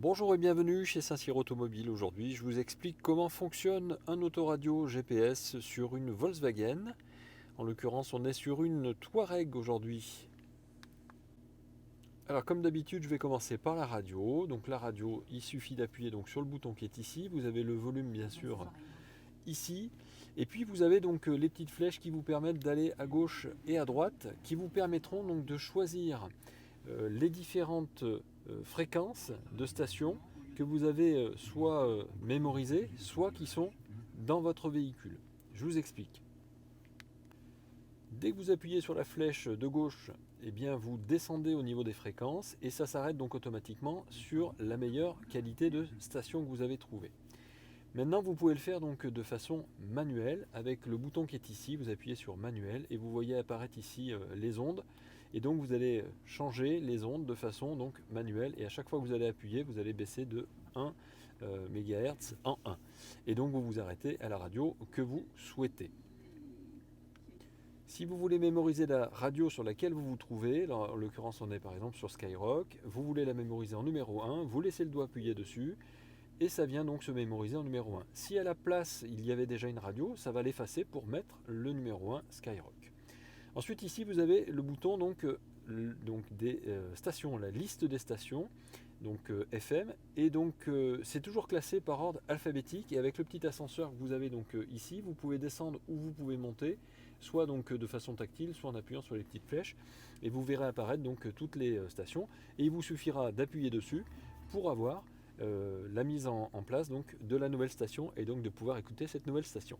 Bonjour et bienvenue chez Saint-Cyr Automobile. Aujourd'hui, je vous explique comment fonctionne un autoradio GPS sur une Volkswagen. En l'occurrence, on est sur une Touareg aujourd'hui. Alors, comme d'habitude, je vais commencer par la radio. Donc, la radio, il suffit d'appuyer donc sur le bouton qui est ici. Vous avez le volume, bien sûr, ici. Et puis, vous avez donc les petites flèches qui vous permettent d'aller à gauche et à droite, qui vous permettront donc de choisir les différentes fréquences de stations que vous avez soit mémorisées, soit qui sont dans votre véhicule. Je vous explique. Dès que vous appuyez sur la flèche de gauche, eh bien vous descendez au niveau des fréquences et ça s'arrête donc automatiquement sur la meilleure qualité de station que vous avez trouvée. Maintenant, vous pouvez le faire donc de façon manuelle avec le bouton qui est ici. Vous appuyez sur manuel et vous voyez apparaître ici les ondes. Et donc vous allez changer les ondes de façon donc manuelle. Et à chaque fois que vous allez appuyer, vous allez baisser de 1 MHz en 1. Et donc vous vous arrêtez à la radio que vous souhaitez. Si vous voulez mémoriser la radio sur laquelle vous vous trouvez, en l'occurrence on est par exemple sur Skyrock, vous voulez la mémoriser en numéro 1, vous laissez le doigt appuyé dessus et ça vient donc se mémoriser en numéro 1. Si à la place il y avait déjà une radio, ça va l'effacer pour mettre le numéro 1 Skyrock. Ensuite ici vous avez le bouton donc des stations, la liste des stations, donc FM, et donc c'est toujours classé par ordre alphabétique et avec le petit ascenseur que vous avez donc ici, vous pouvez descendre ou vous pouvez monter, soit donc de façon tactile, soit en appuyant sur les petites flèches, et vous verrez apparaître donc toutes les stations, et il vous suffira d'appuyer dessus pour avoir la mise en place donc, de la nouvelle station et donc de pouvoir écouter cette nouvelle station.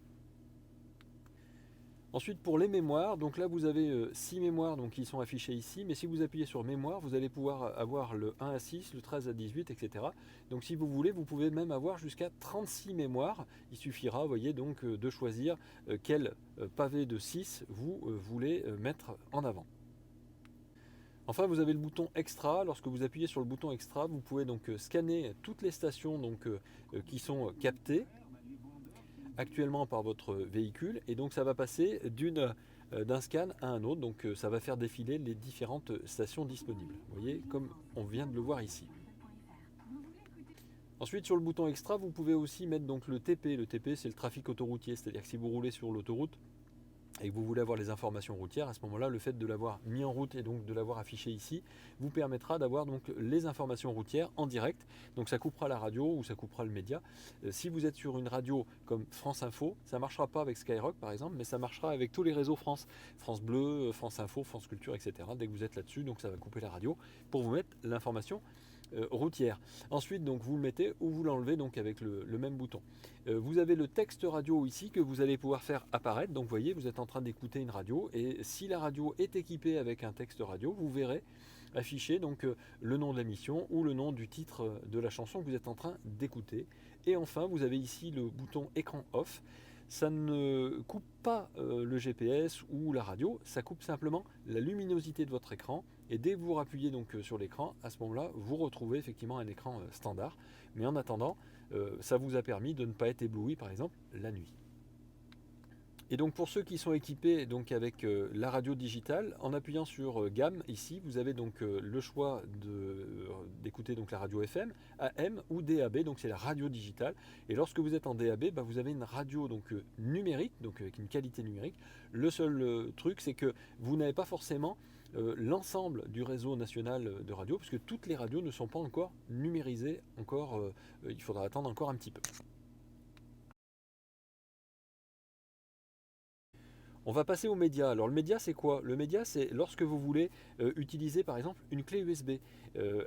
Ensuite pour les mémoires, donc là vous avez 6 mémoires donc, qui sont affichées ici, mais si vous appuyez sur mémoire, vous allez pouvoir avoir le 1 à 6, le 13 à 18, etc. Donc si vous voulez, vous pouvez même avoir jusqu'à 36 mémoires. Il suffira, vous voyez, donc de choisir quel pavé de 6 vous voulez mettre en avant. Enfin, vous avez le bouton extra. Lorsque vous appuyez sur le bouton extra, vous pouvez donc scanner toutes les stations qui sont captées actuellement par votre véhicule et donc ça va passer d'un scan à un autre, donc ça va faire défiler les différentes stations disponibles. Vous voyez, comme on vient de le voir ici. Ensuite, sur le bouton extra, vous pouvez aussi mettre donc le TP. Le TP, c'est le trafic autoroutier, c'est-à-dire que si vous roulez sur l'autoroute, et que vous voulez avoir les informations routières, à ce moment-là, le fait de l'avoir mis en route et donc de l'avoir affiché ici, vous permettra d'avoir donc les informations routières en direct. Donc ça coupera la radio ou ça coupera le média. Si vous êtes sur une radio comme France Info, ça ne marchera pas avec Skyrock par exemple, mais ça marchera avec tous les réseaux France. France Bleu, France Info, France Culture, etc. Dès que vous êtes là-dessus, donc ça va couper la radio pour vous mettre l'information routière. Ensuite, donc vous le mettez ou vous l'enlevez donc avec le même bouton. Vous avez le texte radio ici que vous allez pouvoir faire apparaître. Donc vous voyez, vous êtes en train d'écouter une radio et si la radio est équipée avec un texte radio, vous verrez afficher donc le nom de l'émission ou le nom du titre de la chanson que vous êtes en train d'écouter. Et enfin, vous avez ici le bouton écran off. Ça ne coupe pas le GPS ou la radio, ça coupe simplement la luminosité de votre écran. Et dès que vous rappuyez donc sur l'écran, à ce moment-là, vous retrouvez effectivement un écran standard. Mais en attendant, ça vous a permis de ne pas être ébloui par exemple la nuit. Et donc pour ceux qui sont équipés donc avec la radio digitale, en appuyant sur gamme ici, vous avez donc le choix d'écouter donc la radio FM, AM ou DAB, donc c'est la radio digitale. Et lorsque vous êtes en DAB, bah, vous avez une radio donc numérique, donc avec une qualité numérique. Le seul truc, c'est que vous n'avez pas forcément l'ensemble du réseau national de radio, puisque toutes les radios ne sont pas encore numérisées, il faudra attendre encore un petit peu. On va passer aux médias. Alors le média c'est quoi? Le média c'est lorsque vous voulez utiliser par exemple une clé USB.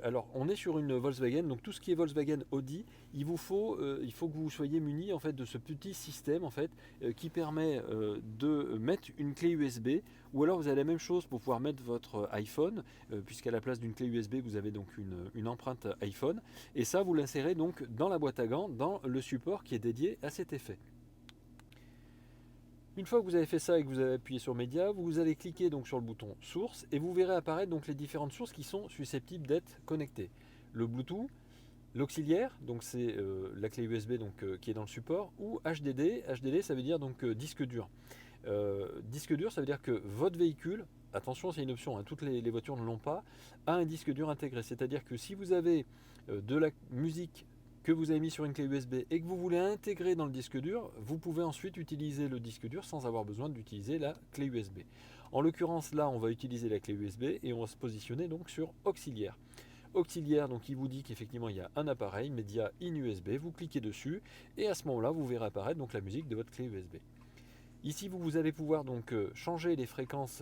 Alors on est sur une Volkswagen, donc tout ce qui est Volkswagen Audi, il faut que vous soyez muni en fait de ce petit système en fait qui permet de mettre une clé USB ou alors vous avez la même chose pour pouvoir mettre votre iPhone puisqu'à la place d'une clé USB vous avez donc une empreinte iPhone et ça vous l'insérez donc dans la boîte à gants, dans le support qui est dédié à cet effet. Une fois que vous avez fait ça et que vous avez appuyé sur Média, vous allez cliquer donc sur le bouton Source et vous verrez apparaître donc les différentes sources qui sont susceptibles d'être connectées. Le Bluetooth, l'auxiliaire, donc c'est la clé USB qui est dans le support, ou HDD. HDD ça veut dire donc disque dur. Disque dur ça veut dire que votre véhicule attention, c'est une option, hein, toutes les voitures ne l'ont pas, a un disque dur intégré. C'est-à-dire que si vous avez de la musique que vous avez mis sur une clé USB et que vous voulez intégrer dans le disque dur, vous pouvez ensuite utiliser le disque dur sans avoir besoin d'utiliser la clé USB. En l'occurrence, là, on va utiliser la clé USB et on va se positionner donc sur auxiliaire. Auxiliaire, donc il vous dit qu'effectivement il y a un appareil média in USB, vous cliquez dessus et à ce moment-là, vous verrez apparaître donc la musique de votre clé USB. Ici, vous allez pouvoir donc changer les fréquences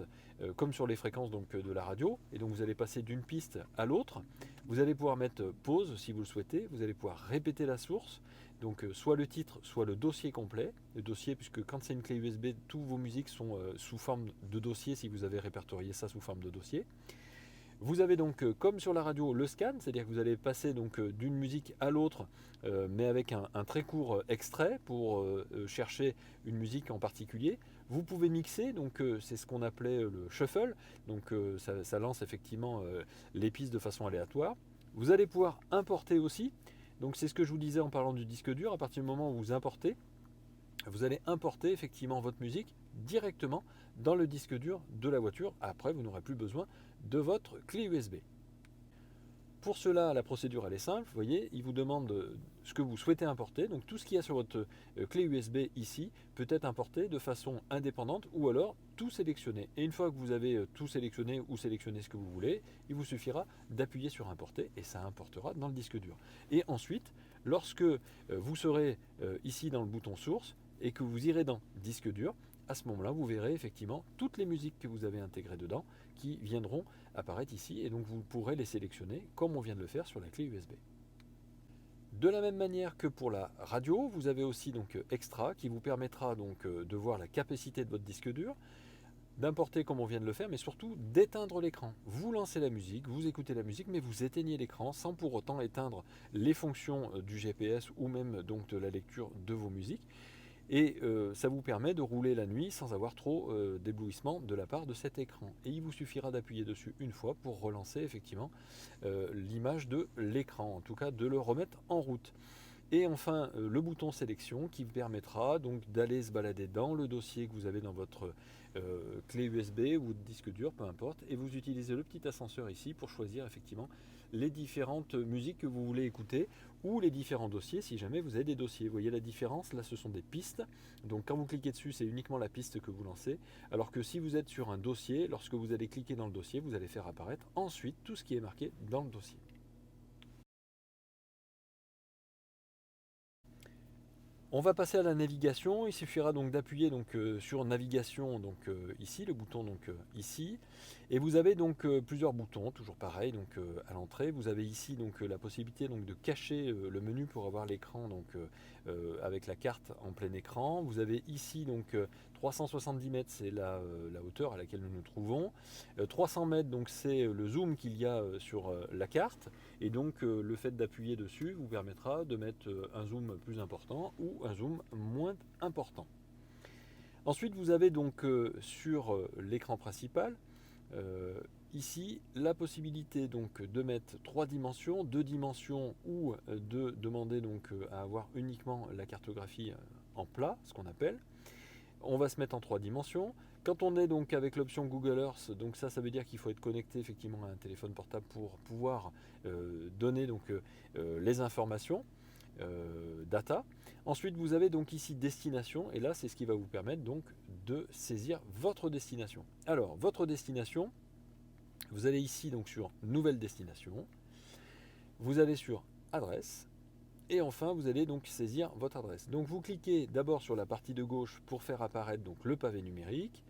comme sur les fréquences donc, de la radio. Et donc vous allez passer d'une piste à l'autre. Vous allez pouvoir mettre pause si vous le souhaitez. Vous allez pouvoir répéter la source. Donc soit le titre, soit le dossier complet. Le dossier, puisque quand c'est une clé USB, toutes vos musiques sont sous forme de dossier si vous avez répertorié ça sous forme de dossier. Vous avez donc, comme sur la radio, le scan, c'est-à-dire que vous allez passer donc d'une musique à l'autre, mais avec un très court extrait pour chercher une musique en particulier. Vous pouvez mixer, donc c'est ce qu'on appelait le shuffle, donc ça lance effectivement les pistes de façon aléatoire. Vous allez pouvoir importer aussi, donc c'est ce que je vous disais en parlant du disque dur, à partir du moment où vous importez, vous allez importer effectivement votre musique directement dans le disque dur de la voiture. Après, vous n'aurez plus besoin de votre clé USB. Pour cela, la procédure elle est simple. Vous voyez, il vous demande ce que vous souhaitez importer. Donc tout ce qu'il y a sur votre clé USB ici peut être importé de façon indépendante ou alors tout sélectionner. Et une fois que vous avez tout sélectionné ou sélectionné ce que vous voulez, il vous suffira d'appuyer sur importer et ça importera dans le disque dur. Et ensuite, lorsque vous serez ici dans le bouton source et que vous irez dans disque dur, à ce moment-là, vous verrez effectivement toutes les musiques que vous avez intégrées dedans qui viendront apparaître ici et donc vous pourrez les sélectionner comme on vient de le faire sur la clé USB. De la même manière que pour la radio, vous avez aussi donc Extra qui vous permettra donc de voir la capacité de votre disque dur, d'importer comme on vient de le faire, mais surtout d'éteindre l'écran. Vous lancez la musique, vous écoutez la musique, mais vous éteignez l'écran sans pour autant éteindre les fonctions du GPS ou même donc de la lecture de vos musiques. Et ça vous permet de rouler la nuit sans avoir trop d'éblouissement de la part de cet écran. Et il vous suffira d'appuyer dessus une fois pour relancer effectivement l'image de l'écran, en tout cas de le remettre en route. Et enfin, le bouton sélection qui vous permettra donc d'aller se balader dans le dossier que vous avez dans votre clé USB ou disque dur, peu importe, et vous utilisez le petit ascenseur ici pour choisir effectivement les différentes musiques que vous voulez écouter ou les différents dossiers si jamais vous avez des dossiers. Vous voyez la différence, là ce sont des pistes, donc quand vous cliquez dessus c'est uniquement la piste que vous lancez, alors que si vous êtes sur un dossier, lorsque vous allez cliquer dans le dossier, vous allez faire apparaître ensuite tout ce qui est marqué dans le dossier. On va passer à la navigation. Il suffira donc d'appuyer sur navigation ici, le bouton ici, et vous avez donc plusieurs boutons, toujours pareil à l'entrée. Vous avez ici la possibilité de cacher le menu pour avoir l'écran avec la carte en plein écran. Vous avez ici 370 mètres, c'est la hauteur à laquelle nous nous trouvons. 300 mètres, donc c'est le zoom qu'il y a sur la carte. Et donc le fait d'appuyer dessus vous permettra de mettre un zoom plus important ou un zoom moins important. Ensuite vous avez donc sur l'écran principal ici la possibilité de mettre 3 dimensions, 2 dimensions ou de demander à avoir uniquement la cartographie en plat, ce qu'on appelle. On va se mettre en 3 dimensions. Quand on est donc avec l'option Google Earth, donc ça veut dire qu'il faut être connecté effectivement à un téléphone portable pour pouvoir donner les informations, data. Ensuite vous avez donc ici destination et là c'est ce qui va vous permettre donc de saisir votre destination. Alors votre destination, vous allez ici donc sur nouvelle destination, vous allez sur adresse. Et enfin, vous allez donc saisir votre adresse. Donc vous cliquez d'abord sur la partie de gauche pour faire apparaître le pavé numérique.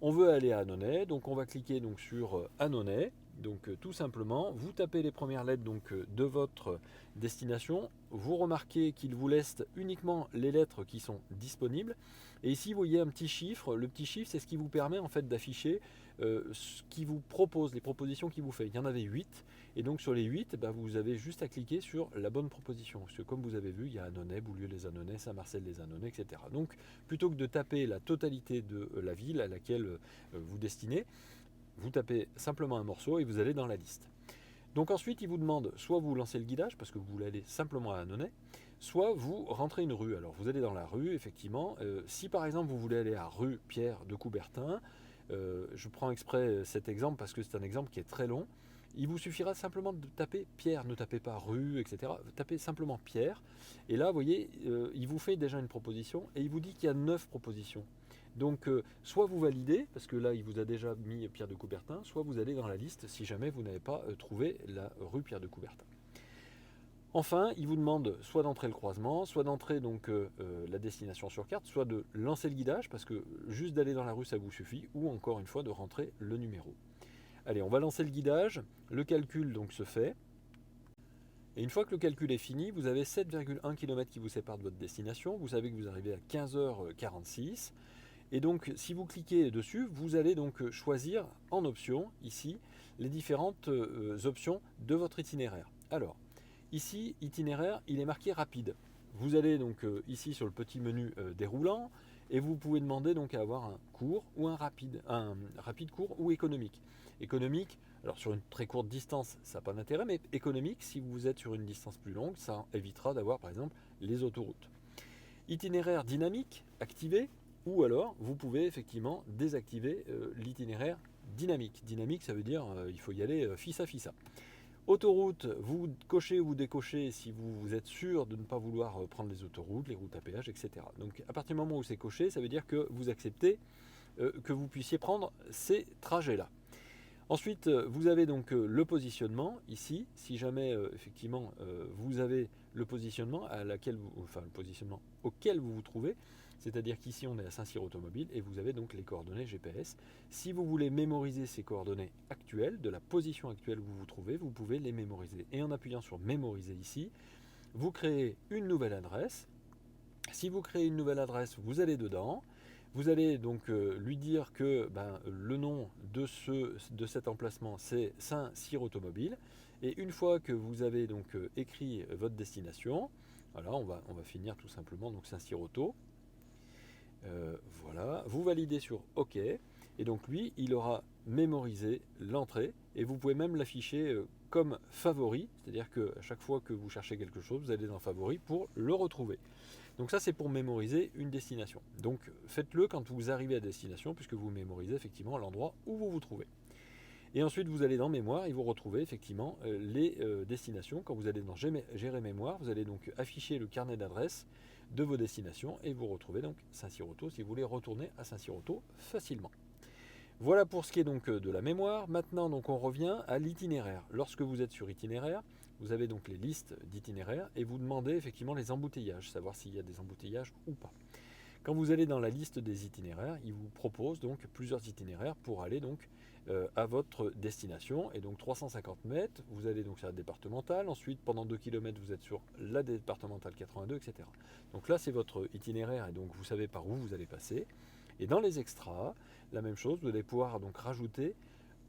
On veut aller à Annonay, donc on va cliquer sur Annonay. Donc tout simplement, vous tapez les premières lettres de votre destination. Vous remarquez qu'il vous laisse uniquement les lettres qui sont disponibles. Et ici, vous voyez un petit chiffre. Le petit chiffre, c'est ce qui vous permet en fait d'afficher ce qui vous propose, les propositions qu'il vous fait. Il y en avait 8. Et donc sur les 8, vous avez juste à cliquer sur la bonne proposition. Parce que comme vous avez vu, il y a Annonay, Boulieu-les-Annonais, Saint-Marcel-les-Annonais, etc. Donc plutôt que de taper la totalité de la ville à laquelle vous destinez, vous tapez simplement un morceau et vous allez dans la liste. Donc ensuite, il vous demande soit vous lancez le guidage parce que vous voulez aller simplement à Annonay, soit vous rentrez une rue. Alors vous allez dans la rue, effectivement. Si par exemple vous voulez aller à rue Pierre de Coubertin, Je prends exprès cet exemple parce que c'est un exemple qui est très long. Il vous suffira simplement de taper Pierre, ne tapez pas rue, etc. Tapez simplement Pierre. Et là, vous voyez, il vous fait déjà une proposition et il vous dit qu'il y a 9 propositions. Donc, soit vous validez, parce que là, il vous a déjà mis Pierre de Coubertin, soit vous allez dans la liste si jamais vous n'avez pas trouvé la rue Pierre de Coubertin. Enfin, il vous demande soit d'entrer le croisement, soit d'entrer donc la destination sur carte, soit de lancer le guidage, parce que juste d'aller dans la rue, ça vous suffit, ou encore une fois de rentrer le numéro. Allez, on va lancer le guidage, le calcul donc se fait, et une fois que le calcul est fini, vous avez 7,1 km qui vous sépare de votre destination, vous savez que vous arrivez à 15h46, et donc si vous cliquez dessus, vous allez donc choisir en option, ici, les différentes options de votre itinéraire. Alors, ici, itinéraire, il est marqué rapide. Vous allez donc ici sur le petit menu déroulant, et vous pouvez demander donc à avoir un court ou un rapide court ou économique. Économique, alors sur une très courte distance, ça n'a pas d'intérêt, mais économique, si vous êtes sur une distance plus longue, ça évitera d'avoir par exemple les autoroutes. Itinéraire dynamique, activé, ou alors vous pouvez effectivement désactiver l'itinéraire dynamique. Dynamique, ça veut dire il faut y aller fissa fissa. Autoroute, vous cochez ou vous décochez si vous êtes sûr de ne pas vouloir prendre les autoroutes, les routes à péage, etc. Donc à partir du moment où c'est coché, ça veut dire que vous acceptez que vous puissiez prendre ces trajets-là. Ensuite, vous avez donc le positionnement ici. Si jamais effectivement vous avez le positionnement le positionnement auquel vous vous trouvez, c'est-à-dire qu'ici on est à Saint-Cyr Automobile et vous avez donc les coordonnées GPS. Si vous voulez mémoriser ces coordonnées actuelles, de la position actuelle où vous vous trouvez, vous pouvez les mémoriser. Et en appuyant sur mémoriser ici, vous créez une nouvelle adresse. Si vous créez une nouvelle adresse, vous allez dedans. Vous allez donc lui dire que le nom de cet emplacement c'est Saint-Cyr Automobile. Et une fois que vous avez donc écrit votre destination, voilà, on va finir tout simplement donc Saint-Cyr Auto. Voilà, vous validez sur OK. Et donc lui, il aura mémorisé l'entrée. Et vous pouvez même l'afficher comme favori. C'est-à-dire qu'à chaque fois que vous cherchez quelque chose, vous allez dans favori pour le retrouver. Donc ça, c'est pour mémoriser une destination. Donc faites-le quand vous arrivez à destination, puisque vous mémorisez effectivement l'endroit où vous vous trouvez. Et ensuite, vous allez dans mémoire et vous retrouvez effectivement les destinations. Quand vous allez dans gérer mémoire, vous allez donc afficher le carnet d'adresses de vos destinations et vous retrouvez donc Saint-Cyr-Auto si vous voulez retourner à Saint-Cyr-Auto facilement. Voilà pour ce qui est donc de la mémoire. Maintenant, donc, on revient à l'itinéraire. Lorsque vous êtes sur itinéraire, vous avez donc les listes d'itinéraires et vous demandez effectivement les embouteillages, savoir s'il y a des embouteillages ou pas. Quand vous allez dans la liste des itinéraires, il vous propose donc plusieurs itinéraires pour aller donc à votre destination. Et donc 350 mètres, vous allez donc sur la départementale. Ensuite, pendant 2 km, vous êtes sur la départementale 82, etc. Donc là, c'est votre itinéraire et donc vous savez par où vous allez passer. Et dans les extras, la même chose, vous allez pouvoir donc rajouter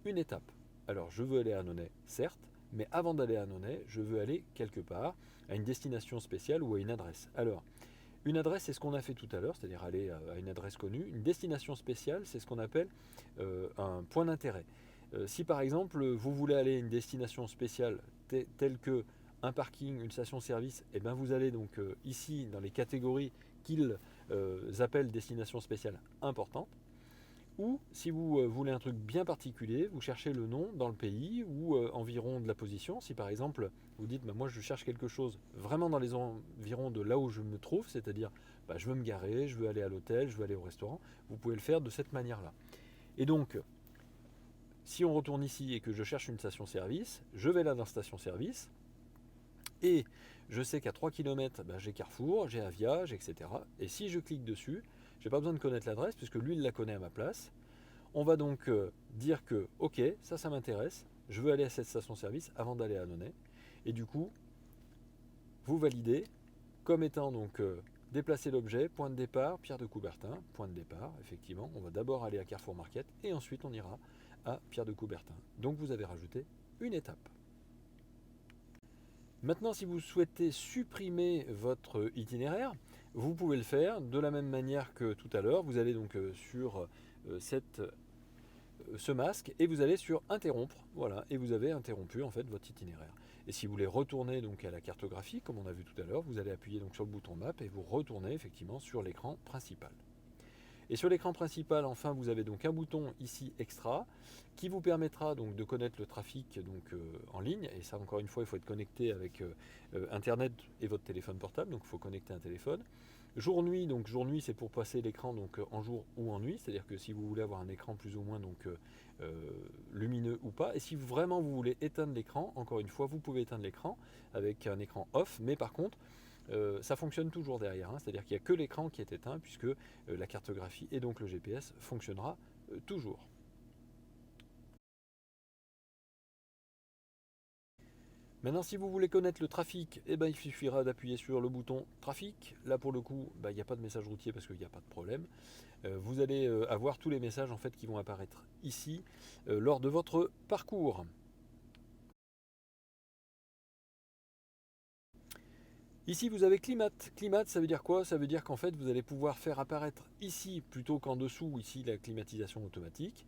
une étape. Alors, je veux aller à Annonay, certes, mais avant d'aller à Annonay, je veux aller quelque part, à une destination spéciale ou à une adresse. Alors, une adresse, c'est ce qu'on a fait tout à l'heure, c'est-à-dire aller à une adresse connue. Une destination spéciale, c'est ce qu'on appelle un point d'intérêt. Si par exemple, vous voulez aller à une destination spéciale telle que un parking, une station-service, et bien vous allez donc ici dans les catégories qu'ils appellent destination spéciale importante. Ou si vous voulez un truc bien particulier, vous cherchez le nom dans le pays ou environ de la position. Si par exemple vous dites moi je cherche quelque chose vraiment dans les environs de là où je me trouve, c'est-à-dire je veux me garer, je veux aller à l'hôtel, je veux aller au restaurant, vous pouvez le faire de cette manière-là. Et donc si on retourne ici et que je cherche une station-service, je vais là dans station-service et je sais qu'à 3 km j'ai Carrefour, j'ai Avia, etc. Et si je clique dessus, je n'ai pas besoin de connaître l'adresse puisque lui il la connaît à ma place. On va donc dire que ok, ça m'intéresse, je veux aller à cette station-service avant d'aller à Annonay. Et du coup, vous validez comme étant donc déplacer l'objet, point de départ, Pierre de Coubertin, point de départ, effectivement, on va d'abord aller à Carrefour Market et ensuite on ira à Pierre de Coubertin. Donc vous avez rajouté une étape. Maintenant, si vous souhaitez supprimer votre itinéraire, vous pouvez le faire de la même manière que tout à l'heure. Vous allez donc sur ce masque et vous allez sur interrompre, voilà, et vous avez interrompu en fait votre itinéraire. Et si vous voulez retourner donc à la cartographie, comme on a vu tout à l'heure, vous allez appuyer donc sur le bouton map et vous retournez effectivement sur l'écran principal. Et sur l'écran principal, enfin, vous avez donc un bouton ici extra qui vous permettra donc de connaître le trafic en ligne. Et ça, encore une fois, il faut être connecté avec Internet et votre téléphone portable. Donc, il faut connecter un téléphone. Jour-nuit, donc jour-nuit, c'est pour passer l'écran en jour ou en nuit. C'est-à-dire que si vous voulez avoir un écran plus ou moins lumineux ou pas. Et si vraiment vous voulez éteindre l'écran, encore une fois, vous pouvez éteindre l'écran avec un écran off. Mais par contre, ça fonctionne toujours derrière, hein. C'est-à-dire qu'il n'y a que l'écran qui est éteint puisque la cartographie et donc le GPS fonctionnera toujours. Maintenant, si vous voulez connaître le trafic, eh ben, il suffira d'appuyer sur le bouton trafic. Là, pour le coup, il n'y a pas de message routier parce qu'il n'y a pas de problème. Vous allez avoir tous les messages en fait, qui vont apparaître ici lors de votre parcours. Ici, vous avez Climate. Climate, ça veut dire quoi? Ça veut dire qu'en fait, vous allez pouvoir faire apparaître ici, plutôt qu'en dessous, ici, la climatisation automatique.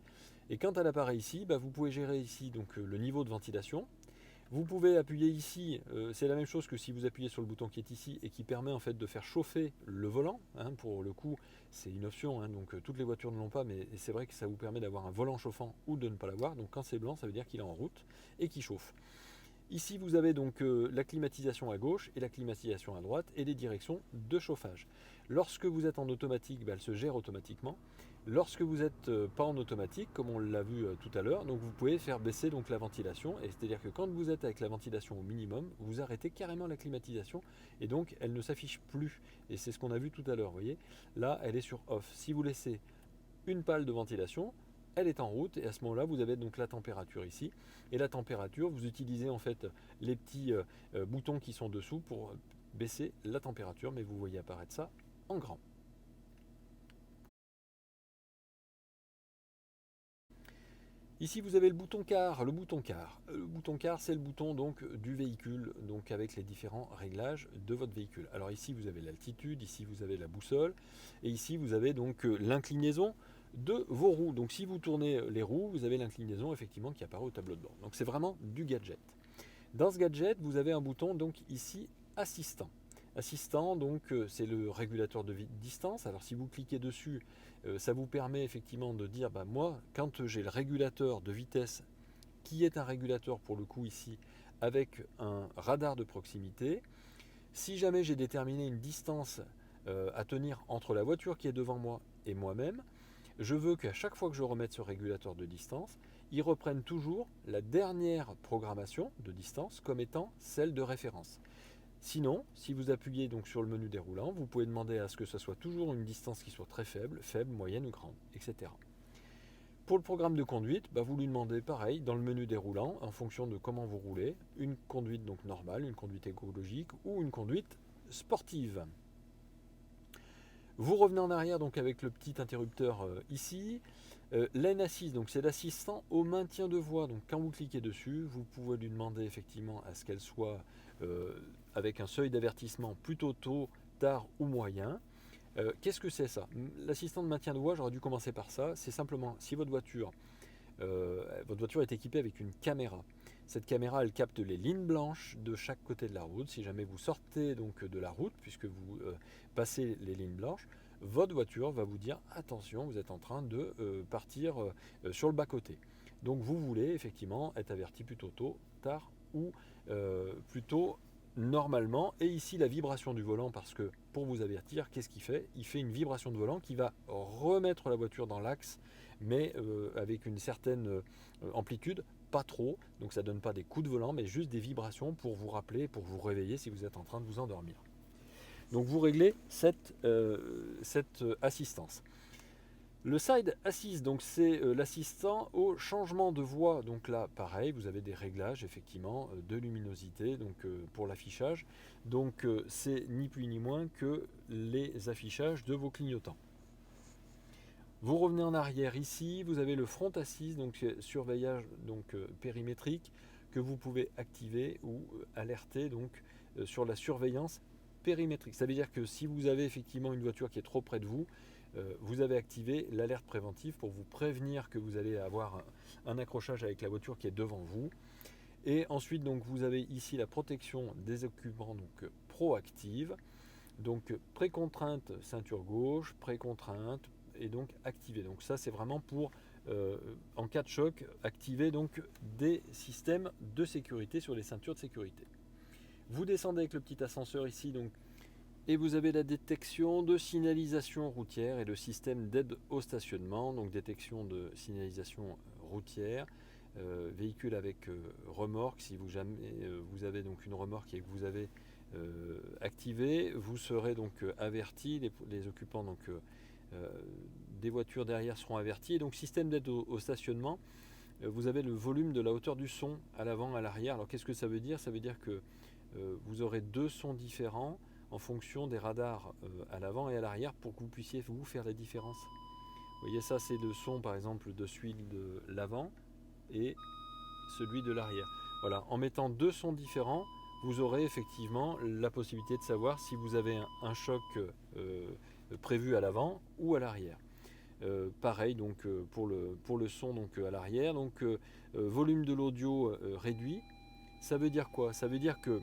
Et quand elle apparaît ici, vous pouvez gérer ici donc, le niveau de ventilation. Vous pouvez appuyer ici, c'est la même chose que si vous appuyez sur le bouton qui est ici et qui permet en fait de faire chauffer le volant. Hein, pour le coup, c'est une option, hein, donc toutes les voitures ne l'ont pas, mais c'est vrai que ça vous permet d'avoir un volant chauffant ou de ne pas l'avoir. Donc quand c'est blanc, ça veut dire qu'il est en route et qu'il chauffe. Ici, vous avez donc la climatisation à gauche et la climatisation à droite et les directions de chauffage. Lorsque vous êtes en automatique, elle se gère automatiquement. Lorsque vous n'êtes pas en automatique, comme on l'a vu tout à l'heure, donc vous pouvez faire baisser donc la ventilation. Et c'est-à-dire que quand vous êtes avec la ventilation au minimum, vous arrêtez carrément la climatisation et donc elle ne s'affiche plus. Et c'est ce qu'on a vu tout à l'heure, vous voyez. Là, elle est sur off. Si vous laissez une pale de ventilation, elle est en route et à ce moment-là, vous avez donc la température ici. Et la température, vous utilisez en fait les petits boutons qui sont dessous pour baisser la température, mais vous voyez apparaître ça en grand. Ici, vous avez le bouton car. Le bouton car, c'est le bouton donc du véhicule, donc avec les différents réglages de votre véhicule. Alors ici, vous avez l'altitude, ici vous avez la boussole, et ici vous avez donc l'inclinaison de vos roues. Donc si vous tournez les roues, vous avez l'inclinaison effectivement qui apparaît au tableau de bord. Donc c'est vraiment du gadget. Dans ce gadget, vous avez un bouton donc ici assistant. Assistant, donc c'est le régulateur de distance. Alors si vous cliquez dessus, ça vous permet effectivement de dire, moi, quand j'ai le régulateur de vitesse, qui est un régulateur pour le coup ici, avec un radar de proximité, si jamais j'ai déterminé une distance à tenir entre la voiture qui est devant moi et moi-même, je veux qu'à chaque fois que je remette ce régulateur de distance, il reprenne toujours la dernière programmation de distance comme étant celle de référence. Sinon, si vous appuyez donc sur le menu déroulant, vous pouvez demander à ce que ce soit toujours une distance qui soit très faible, faible, moyenne ou grande, etc. Pour le programme de conduite, vous lui demandez pareil dans le menu déroulant, en fonction de comment vous roulez, une conduite donc normale, une conduite écologique ou une conduite sportive. Vous revenez en arrière donc avec le petit interrupteur ici. Lane Assist, donc c'est l'assistant au maintien de voie. Donc quand vous cliquez dessus, vous pouvez lui demander effectivement à ce qu'elle soit avec un seuil d'avertissement plutôt tôt, tard ou moyen. Qu'est-ce que c'est ça? L'assistant de maintien de voie, j'aurais dû commencer par ça. C'est simplement si votre voiture est équipée avec une caméra. Cette caméra, elle capte les lignes blanches de chaque côté de la route. Si jamais vous sortez donc de la route, puisque vous passez les lignes blanches, votre voiture va vous dire attention, vous êtes en train de partir sur le bas-côté. Donc vous voulez effectivement être averti plutôt tôt, tard ou plutôt normalement. Et ici la vibration du volant, parce que pour vous avertir, qu'est-ce qu'il fait? Il fait une vibration de volant qui va remettre la voiture dans l'axe, mais avec une certaine amplitude, pas trop, donc ça ne donne pas des coups de volant, mais juste des vibrations pour vous rappeler, pour vous réveiller si vous êtes en train de vous endormir. Donc vous réglez cette assistance. Le Side Assist, donc c'est l'assistant au changement de voie. Donc là, pareil, vous avez des réglages effectivement de luminosité donc pour l'affichage. Donc c'est ni plus ni moins que les affichages de vos clignotants. Vous revenez en arrière ici, vous avez le Front Assist, donc surveillage donc périmétrique que vous pouvez activer ou alerter donc sur la surveillance périmétrique. Ça veut dire que si vous avez effectivement une voiture qui est trop près de vous, vous avez activé l'alerte préventive pour vous prévenir que vous allez avoir un accrochage avec la voiture qui est devant vous. Et ensuite, donc, vous avez ici la protection des occupants donc, proactive. Donc précontrainte ceinture gauche, précontrainte est donc activé. Donc ça c'est vraiment pour en cas de choc activer donc des systèmes de sécurité sur les ceintures de sécurité. Vous descendez avec le petit ascenseur ici donc, et vous avez la détection de signalisation routière et le système d'aide au stationnement, donc détection de signalisation routière, véhicule avec remorque. Si vous jamais vous avez donc une remorque et que vous avez activé, vous serez donc averti, les occupants donc des voitures derrière seront avertis. Et donc système d'aide au stationnement, vous avez le volume de la hauteur du son à l'avant, à l'arrière. Alors qu'est-ce que ça veut dire? Ça veut dire que vous aurez deux sons différents en fonction des radars à l'avant et à l'arrière pour que vous puissiez vous faire la différence. Vous voyez, ça c'est le son par exemple de celui de l'avant et celui de l'arrière. Voilà, en mettant deux sons différents, vous aurez effectivement la possibilité de savoir si vous avez un choc prévu à l'avant ou à l'arrière. Pareil donc pour le son donc à l'arrière, donc volume de l'audio réduit. Ça veut dire quoi? Ça veut dire que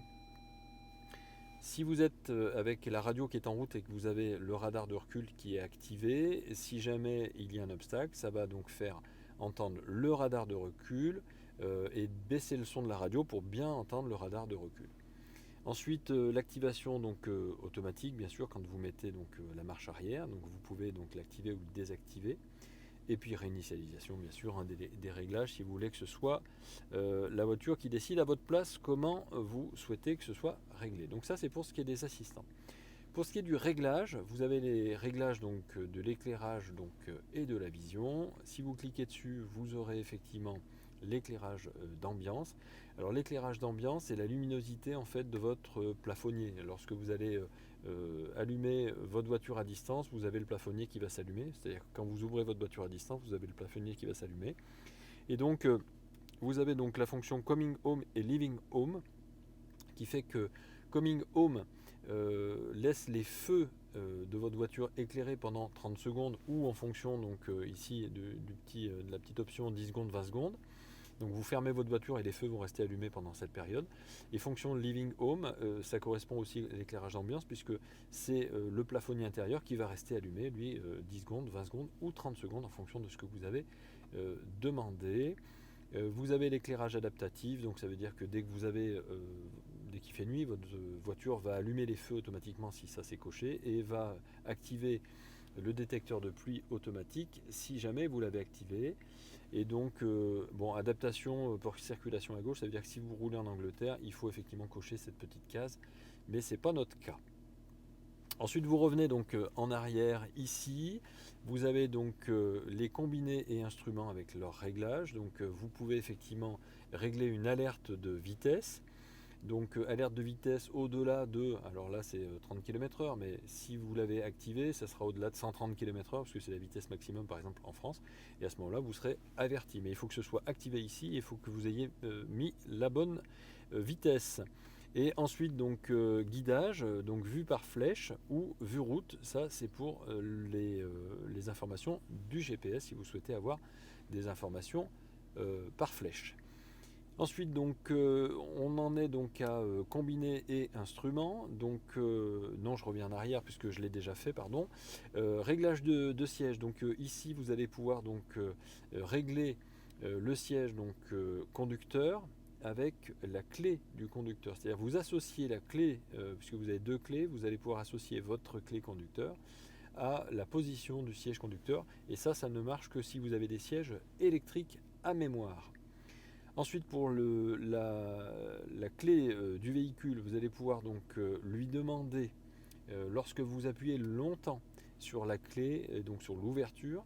si vous êtes avec la radio qui est en route et que vous avez le radar de recul qui est activé, si jamais il y a un obstacle, ça va donc faire entendre le radar de recul et baisser le son de la radio pour bien entendre le radar de recul. Ensuite, l'activation donc automatique, bien sûr, quand vous mettez donc la marche arrière, donc vous pouvez donc l'activer ou le désactiver. Et puis réinitialisation, bien sûr, des réglages si vous voulez que ce soit la voiture qui décide à votre place comment vous souhaitez que ce soit réglé. Donc ça c'est pour ce qui est des assistants. Pour ce qui est du réglage, vous avez les réglages donc de l'éclairage donc et de la vision. Si vous cliquez dessus, vous aurez effectivement l'éclairage d'ambiance. Alors l'éclairage d'ambiance, c'est la luminosité en fait de votre plafonnier. Lorsque vous allez allumer votre voiture à distance, vous avez le plafonnier qui va s'allumer. C'est-à-dire que quand vous ouvrez votre voiture à distance, vous avez le plafonnier qui va s'allumer. Et donc vous avez donc la fonction Coming Home et Leaving Home qui fait que Coming Home laisse les feux de votre voiture éclairés pendant 30 secondes ou en fonction donc ici de la petite option 10 secondes, 20 secondes. Donc vous fermez votre voiture et les feux vont rester allumés pendant cette période. Et fonction Living Home, ça correspond aussi à l'éclairage d'ambiance puisque c'est le plafonnier intérieur qui va rester allumé, lui 10 secondes, 20 secondes ou 30 secondes en fonction de ce que vous avez demandé. Vous avez l'éclairage adaptatif, donc ça veut dire que dès qu'il fait nuit, votre voiture va allumer les feux automatiquement si ça s'est coché et va activer le détecteur de pluie automatique si jamais vous l'avez activé. Et donc, adaptation pour circulation à gauche, ça veut dire que si vous roulez en Angleterre, il faut effectivement cocher cette petite case, mais ce n'est pas notre cas. Ensuite, vous revenez donc en arrière ici. Vous avez donc les combinés et instruments avec leur réglage. Donc, vous pouvez effectivement régler une alerte de vitesse. Donc alerte de vitesse au-delà de, alors là c'est 30 km/h, mais si vous l'avez activé, ça sera au-delà de 130 km/h, parce que c'est la vitesse maximum par exemple en France, et à ce moment-là vous serez averti. Mais il faut que ce soit activé ici, il faut que vous ayez mis la bonne vitesse. Et ensuite donc guidage, donc vue par flèche ou vue route, ça c'est pour les informations du GPS si vous souhaitez avoir des informations par flèche. Ensuite, donc, on en est donc à combiner et instruments. Donc, non, je reviens en arrière puisque je l'ai déjà fait, pardon. Réglage de siège. Donc, ici, vous allez pouvoir donc régler le siège donc conducteur avec la clé du conducteur. C'est-à-dire, vous associez la clé, puisque vous avez deux clés, vous allez pouvoir associer votre clé conducteur à la position du siège conducteur. Et ça ne marche que si vous avez des sièges électriques à mémoire. Ensuite, pour la clé du véhicule, vous allez pouvoir donc lui demander, lorsque vous appuyez longtemps sur la clé, donc sur l'ouverture,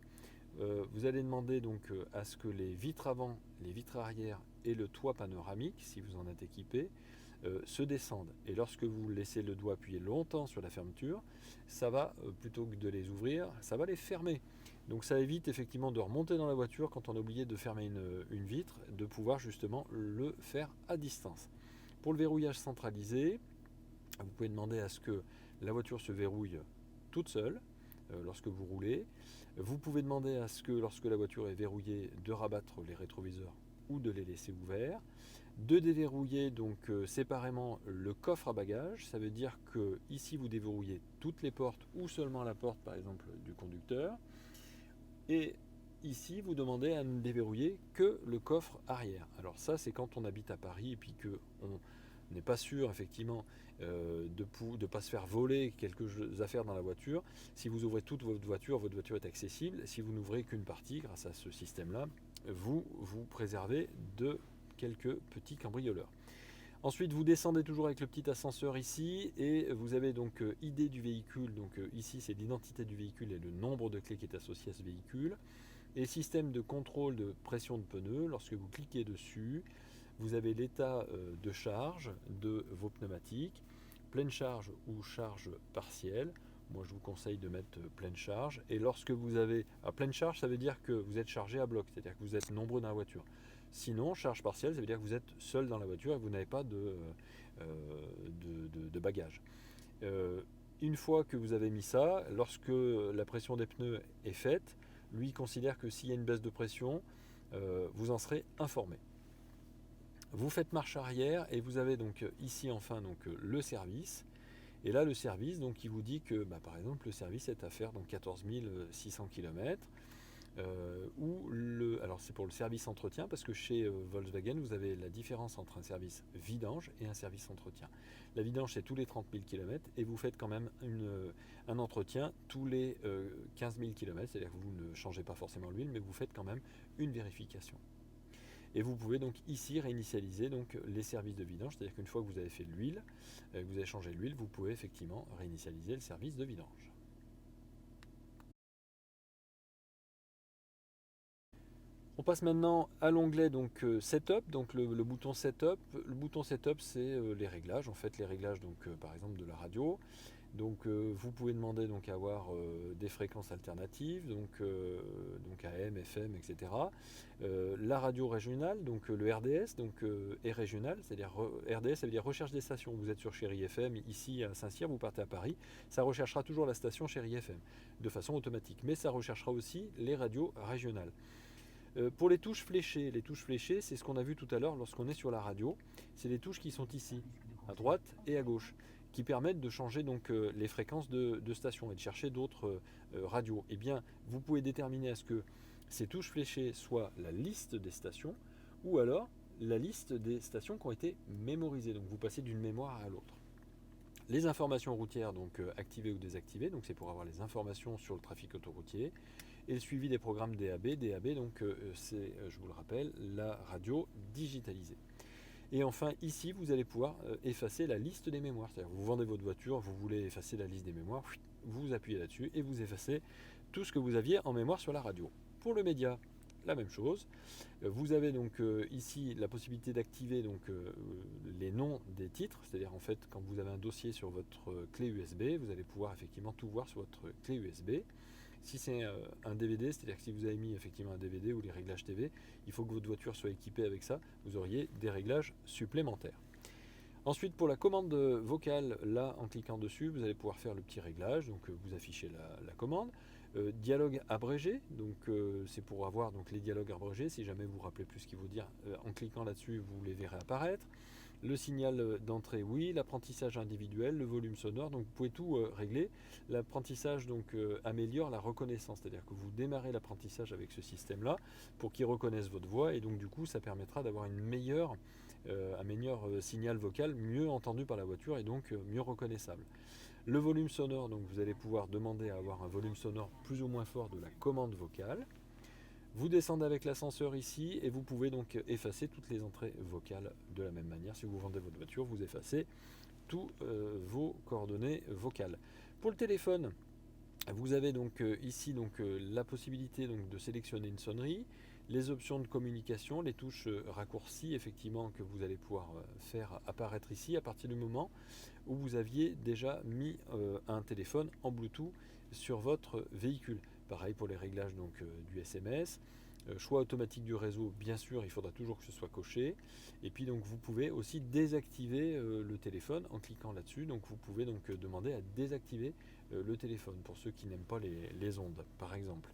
vous allez demander donc à ce que les vitres avant, les vitres arrière et le toit panoramique, si vous en êtes équipé, se descendent. Et lorsque vous laissez le doigt appuyer longtemps sur la fermeture, ça va, plutôt que de les ouvrir, ça va les fermer. Donc ça évite effectivement de remonter dans la voiture quand on a oublié de fermer une vitre, de pouvoir justement le faire à distance. Pour le verrouillage centralisé, vous pouvez demander à ce que la voiture se verrouille toute seule lorsque vous roulez. Vous pouvez demander à ce que lorsque la voiture est verrouillée, de rabattre les rétroviseurs ou de les laisser ouverts. De déverrouiller donc séparément le coffre à bagages, ça veut dire que ici vous déverrouillez toutes les portes ou seulement la porte par exemple du conducteur. Et ici, vous demandez à ne déverrouiller que le coffre arrière. Alors ça, c'est quand on habite à Paris et puis qu'on n'est pas sûr effectivement de ne pas se faire voler quelques affaires dans la voiture. Si vous ouvrez toute votre voiture est accessible. Si vous n'ouvrez qu'une partie, grâce à ce système-là, vous vous préservez de quelques petits cambrioleurs. Ensuite, vous descendez toujours avec le petit ascenseur ici et vous avez donc ID du véhicule. Donc ici, c'est l'identité du véhicule et le nombre de clés qui est associé à ce véhicule. Et système de contrôle de pression de pneus. Lorsque vous cliquez dessus, vous avez l'état de charge de vos pneumatiques, pleine charge ou charge partielle. Moi, je vous conseille de mettre pleine charge. Et lorsque vous avez pleine charge, ça veut dire que vous êtes chargé à bloc, c'est-à-dire que vous êtes nombreux dans la voiture. Sinon, charge partielle, ça veut dire que vous êtes seul dans la voiture et que vous n'avez pas de bagages. Une fois que vous avez mis ça, lorsque la pression des pneus est faite, lui considère que s'il y a une baisse de pression, vous en serez informé. Vous faites marche arrière et vous avez donc ici enfin donc le service. Et là le service, donc il vous dit que par exemple le service est à faire donc 14 600 km. Alors c'est pour le service entretien parce que chez Volkswagen vous avez la différence entre un service vidange et un service entretien. La vidange c'est tous les 30 000 km et vous faites quand même un entretien tous les 15 000 km, c'est-à-dire que vous ne changez pas forcément l'huile mais vous faites quand même une vérification. Et vous pouvez donc ici réinitialiser donc les services de vidange, c'est-à-dire qu'une fois que vous avez fait l'huile, que vous avez changé l'huile, vous pouvez effectivement réinitialiser le service de vidange. On passe maintenant à l'onglet donc Setup, donc le bouton Setup. Le bouton Setup c'est les réglages, en fait les réglages donc par exemple de la radio. Donc vous pouvez demander donc à avoir des fréquences alternatives, donc AM, FM, etc. La radio régionale, donc le RDS, donc est régional, c'est-à-dire RDS, ça veut dire recherche des stations. Vous êtes sur Chéri FM, ici à Saint-Cyr, vous partez à Paris, ça recherchera toujours la station Chéri FM de façon automatique, mais ça recherchera aussi les radios régionales. Pour les touches fléchées, c'est ce qu'on a vu tout à l'heure lorsqu'on est sur la radio. C'est les touches qui sont ici, à droite et à gauche, qui permettent de changer donc les fréquences de station et de chercher d'autres radios. Eh bien, vous pouvez déterminer à ce que ces touches fléchées soient la liste des stations ou alors la liste des stations qui ont été mémorisées. Donc vous passez d'une mémoire à l'autre. Les informations routières, donc activées ou désactivées, donc c'est pour avoir les informations sur le trafic autoroutier. Et le suivi des programmes DAB. DAB, donc c'est, je vous le rappelle, la radio digitalisée. Et enfin, ici, vous allez pouvoir effacer la liste des mémoires. C'est-à-dire, vous vendez votre voiture, vous voulez effacer la liste des mémoires, vous appuyez là-dessus et vous effacez tout ce que vous aviez en mémoire sur la radio. Pour le média, la même chose. Vous avez donc ici la possibilité d'activer donc les noms des titres, c'est-à-dire en fait quand vous avez un dossier sur votre clé USB, vous allez pouvoir effectivement tout voir sur votre clé USB. Si c'est un DVD, c'est-à-dire que si vous avez mis effectivement un DVD ou les réglages TV, il faut que votre voiture soit équipée avec ça, vous auriez des réglages supplémentaires. Ensuite, pour la commande vocale, là, en cliquant dessus, vous allez pouvoir faire le petit réglage, donc vous affichez la commande. Dialogue abrégé, donc c'est pour avoir donc, les dialogues abrégés, si jamais vous ne vous rappelez plus ce qu'il faut dire, en cliquant là-dessus, vous les verrez apparaître. Le signal d'entrée, oui, l'apprentissage individuel, le volume sonore, donc vous pouvez tout régler. L'apprentissage donc améliore la reconnaissance, c'est-à-dire que vous démarrez l'apprentissage avec ce système-là pour qu'il reconnaisse votre voix et donc du coup ça permettra d'avoir un meilleur signal vocal, mieux entendu par la voiture et donc mieux reconnaissable. Le volume sonore, donc vous allez pouvoir demander à avoir un volume sonore plus ou moins fort de la commande vocale. Vous descendez avec l'ascenseur ici et vous pouvez donc effacer toutes les entrées vocales de la même manière. Si vous vendez votre voiture, vous effacez tous vos coordonnées vocales. Pour le téléphone, vous avez donc ici la possibilité donc, de sélectionner une sonnerie, les options de communication, les touches raccourcies effectivement que vous allez pouvoir faire apparaître ici à partir du moment où vous aviez déjà mis un téléphone en Bluetooth sur votre véhicule. Pareil pour les réglages donc, du SMS. Choix automatique du réseau, bien sûr, il faudra toujours que ce soit coché. Et puis donc vous pouvez aussi désactiver le téléphone en cliquant là-dessus. Donc vous pouvez donc demander à désactiver le téléphone pour ceux qui n'aiment pas les ondes, par exemple.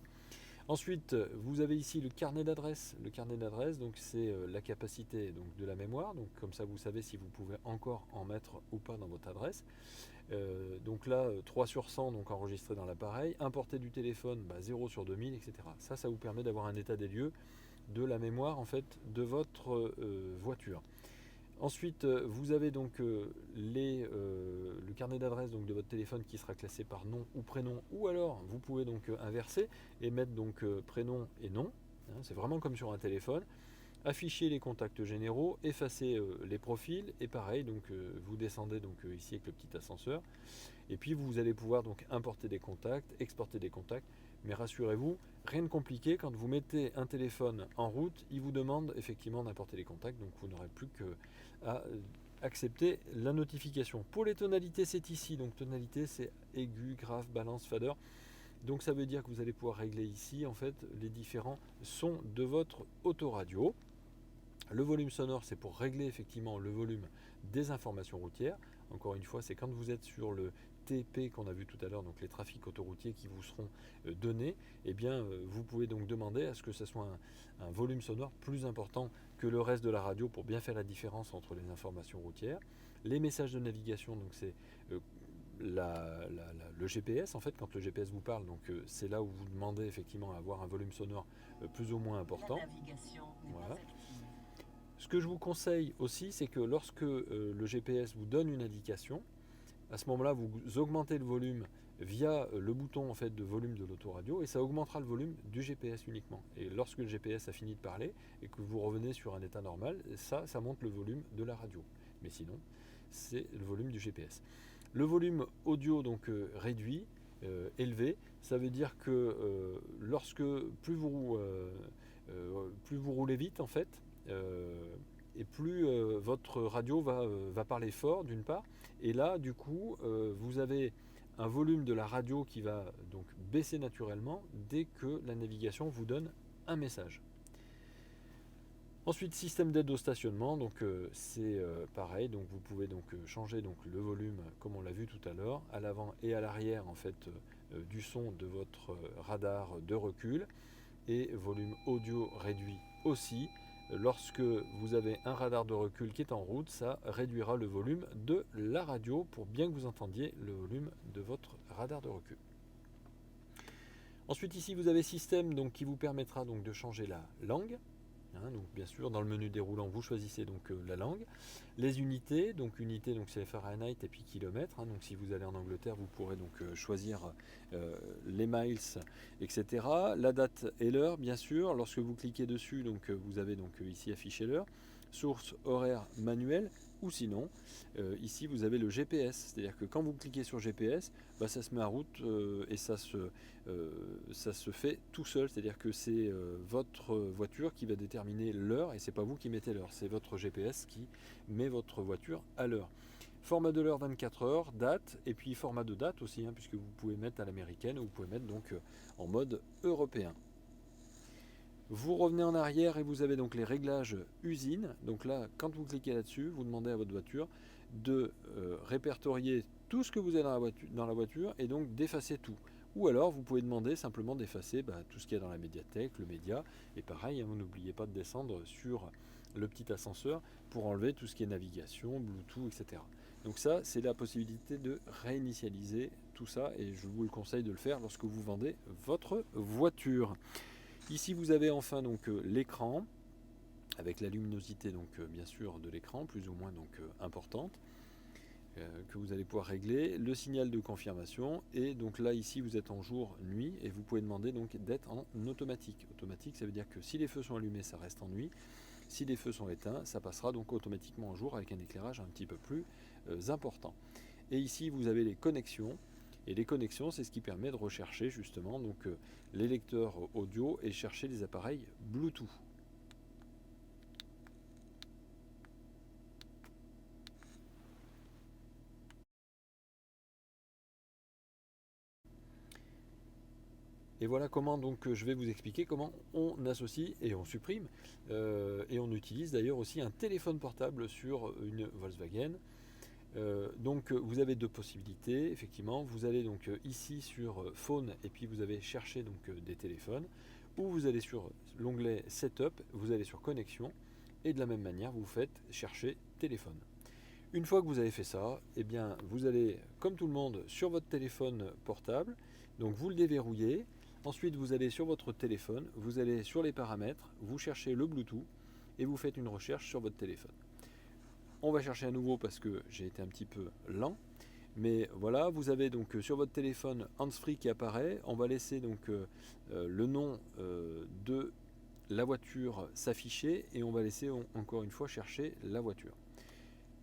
Ensuite, vous avez ici le carnet d'adresse. Le carnet d'adresse, donc c'est la capacité donc, de la mémoire. Donc comme ça, vous savez si vous pouvez encore en mettre ou pas dans votre adresse. Donc là, 3 sur 100 donc enregistré dans l'appareil. Importé du téléphone, 0 sur 2000, etc. Ça vous permet d'avoir un état des lieux de la mémoire en fait de votre voiture. Ensuite, vous avez donc le carnet d'adresse de votre téléphone qui sera classé par nom ou prénom, ou alors vous pouvez donc inverser et mettre donc prénom et nom. Hein, c'est vraiment comme sur un téléphone. Afficher les contacts généraux, effacer les profils, et pareil, donc vous descendez donc ici avec le petit ascenseur, et puis vous allez pouvoir donc importer des contacts, exporter des contacts. Mais rassurez-vous, rien de compliqué, quand vous mettez un téléphone en route, il vous demande effectivement d'importer les contacts, donc vous n'aurez plus qu'à accepter la notification. Pour les tonalités, c'est ici, donc tonalité c'est aigu, grave, balance, fader. Donc ça veut dire que vous allez pouvoir régler ici en fait les différents sons de votre autoradio. Le volume sonore, c'est pour régler effectivement le volume des informations routières. Encore une fois, c'est quand vous êtes sur le TP qu'on a vu tout à l'heure, donc les trafics autoroutiers qui vous seront donnés, eh bien vous pouvez donc demander à ce que ce soit un volume sonore plus important que le reste de la radio pour bien faire la différence entre les informations routières. Les messages de navigation, donc c'est le GPS en fait, quand le GPS vous parle, donc c'est là où vous demandez effectivement à avoir un volume sonore plus ou moins important. Voilà. Ce que je vous conseille aussi, c'est que lorsque le GPS vous donne une indication, à ce moment-là, vous augmentez le volume via le bouton en fait, de volume de l'autoradio et ça augmentera le volume du GPS uniquement. Et lorsque le GPS a fini de parler et que vous revenez sur un état normal, ça monte le volume de la radio. Mais sinon, c'est le volume du GPS. Le volume audio donc réduit, élevé, ça veut dire que lorsque plus vous roulez vite en fait, et plus votre radio va parler fort d'une part, et là du coup vous avez un volume de la radio qui va donc baisser naturellement dès que la navigation vous donne un message. Ensuite, système d'aide au stationnement, donc c'est pareil, donc vous pouvez donc changer donc le volume comme on l'a vu tout à l'heure, à l'avant et à l'arrière en fait du son de votre radar de recul, et volume audio réduit aussi. Lorsque vous avez un radar de recul qui est en route, ça réduira le volume de la radio pour bien que vous entendiez le volume de votre radar de recul. Ensuite ici vous avez système donc, qui vous permettra donc, de changer la langue. Donc bien sûr dans le menu déroulant vous choisissez donc la langue, les unités, donc unité donc c'est Fahrenheit et puis kilomètres, donc si vous allez en Angleterre vous pourrez donc choisir les miles, etc. La date et l'heure bien sûr, lorsque vous cliquez dessus donc vous avez donc ici affiché l'heure, source horaire manuelle, ou sinon ici vous avez le GPS, c'est-à-dire que quand vous cliquez sur GPS, ça se met en route et ça se fait tout seul, c'est-à-dire que c'est votre voiture qui va déterminer l'heure et c'est pas vous qui mettez l'heure, c'est votre GPS qui met votre voiture à l'heure. Format de l'heure 24 heures, date, et puis format de date aussi, puisque vous pouvez mettre à l'américaine ou vous pouvez mettre donc en mode européen. Vous revenez en arrière et vous avez donc les réglages usine. Donc là, quand vous cliquez là-dessus, vous demandez à votre voiture de répertorier tout ce que vous avez dans la voiture et donc d'effacer tout. Ou alors, vous pouvez demander simplement d'effacer tout ce qu'il y a dans la médiathèque, le média. Et pareil, n'oubliez pas de descendre sur le petit ascenseur pour enlever tout ce qui est navigation, Bluetooth, etc. Donc ça, c'est la possibilité de réinitialiser tout ça et je vous le conseille de le faire lorsque vous vendez votre voiture. Ici, vous avez enfin donc l'écran avec la luminosité donc bien sûr de l'écran plus ou moins donc importante que vous allez pouvoir régler, le signal de confirmation et donc là ici vous êtes en jour nuit et vous pouvez demander donc d'être en automatique. Automatique ça veut dire que si les feux sont allumés ça reste en nuit, si les feux sont éteints ça passera donc automatiquement en jour avec un éclairage un petit peu plus important. Et ici vous avez les connexions. Et les connexions, c'est ce qui permet de rechercher justement donc, les lecteurs audio et chercher les appareils Bluetooth. Et voilà comment donc je vais vous expliquer comment on associe et on supprime et on utilise d'ailleurs aussi un téléphone portable sur une Volkswagen. Donc vous avez deux possibilités, effectivement. Vous allez donc ici sur Phone et puis vous avez cherché donc des téléphones. ou vous allez sur l'onglet Setup, vous allez sur Connexion, et de la même manière, vous faites chercher téléphone. Une fois que vous avez fait ça, eh bien, vous allez, comme tout le monde, sur votre téléphone portable, donc vous le déverrouillez, ensuite vous allez sur votre téléphone, vous allez sur les paramètres, vous cherchez le Bluetooth, et vous faites une recherche sur votre téléphone. On va chercher à nouveau parce que j'ai été un petit peu lent. Mais voilà, vous avez donc sur votre téléphone hands-free qui apparaît. On va laisser donc le nom de la voiture s'afficher et on va laisser encore une fois chercher la voiture.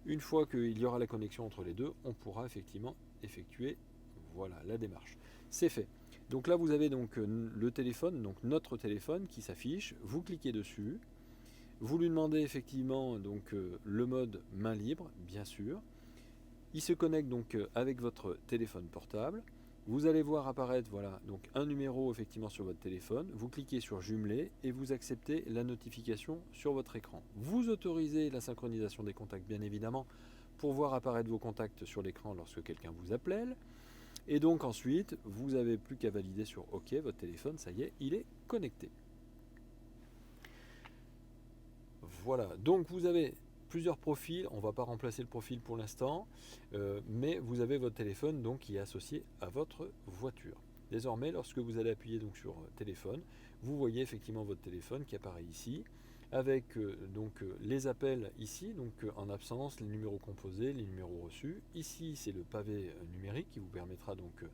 Une fois qu'il y aura la connexion entre les deux, on pourra effectivement effectuer voilà, la démarche. C'est fait. Donc là vous avez donc le téléphone, donc notre téléphone qui s'affiche. Vous cliquez dessus. Vous lui demandez effectivement donc le mode main libre, bien sûr. Il se connecte donc avec votre téléphone portable. Vous allez voir apparaître voilà, donc un numéro effectivement sur votre téléphone. Vous cliquez sur jumeler et vous acceptez la notification sur votre écran. Vous autorisez la synchronisation des contacts bien évidemment pour voir apparaître vos contacts sur l'écran lorsque quelqu'un vous appelle. Et donc ensuite, vous n'avez plus qu'à valider sur OK, votre téléphone, ça y est, il est connecté. Voilà, donc vous avez plusieurs profils, on ne va pas remplacer le profil pour l'instant, mais vous avez votre téléphone donc, qui est associé à votre voiture. Désormais, lorsque vous allez appuyer donc, sur téléphone, vous voyez effectivement votre téléphone qui apparaît ici, avec les appels ici, donc en absence, les numéros composés, les numéros reçus. Ici, c'est le pavé numérique qui vous permettra donc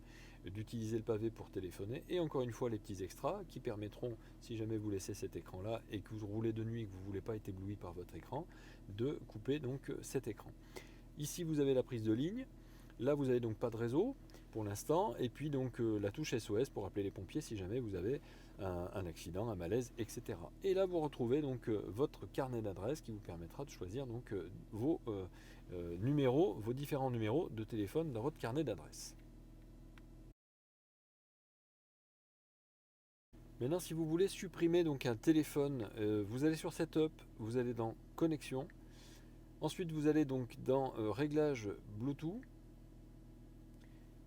d'utiliser le pavé pour téléphoner, et encore une fois les petits extras qui permettront, si jamais vous laissez cet écran là et que vous roulez de nuit et que vous ne voulez pas être ébloui par votre écran, de couper donc cet écran. Ici vous avez la prise de ligne, là vous n'avez donc pas de réseau pour l'instant, et puis donc la touche SOS pour appeler les pompiers si jamais vous avez un accident, un malaise, etc. Et là vous retrouvez donc votre carnet d'adresses qui vous permettra de choisir donc vos numéros, vos différents numéros de téléphone dans votre carnet d'adresses. Maintenant, si vous voulez supprimer donc un téléphone, vous allez sur Setup, vous allez dans Connexion. Ensuite, vous allez donc dans Réglages Bluetooth.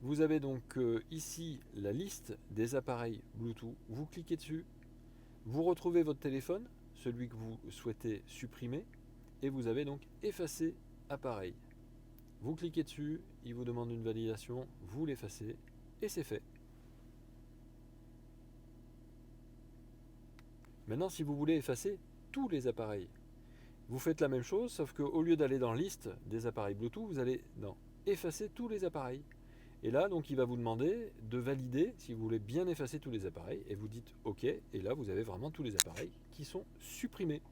Vous avez donc ici la liste des appareils Bluetooth. Vous cliquez dessus. Vous retrouvez votre téléphone, celui que vous souhaitez supprimer. Et vous avez donc Effacer appareil. Vous cliquez dessus, il vous demande une validation, vous l'effacez et c'est fait. Maintenant, si vous voulez effacer tous les appareils, vous faites la même chose, sauf qu'au lieu d'aller dans liste des appareils Bluetooth, vous allez dans effacer tous les appareils. Et là, donc, il va vous demander de valider si vous voulez bien effacer tous les appareils. Et vous dites OK. Et là, vous avez vraiment tous les appareils qui sont supprimés.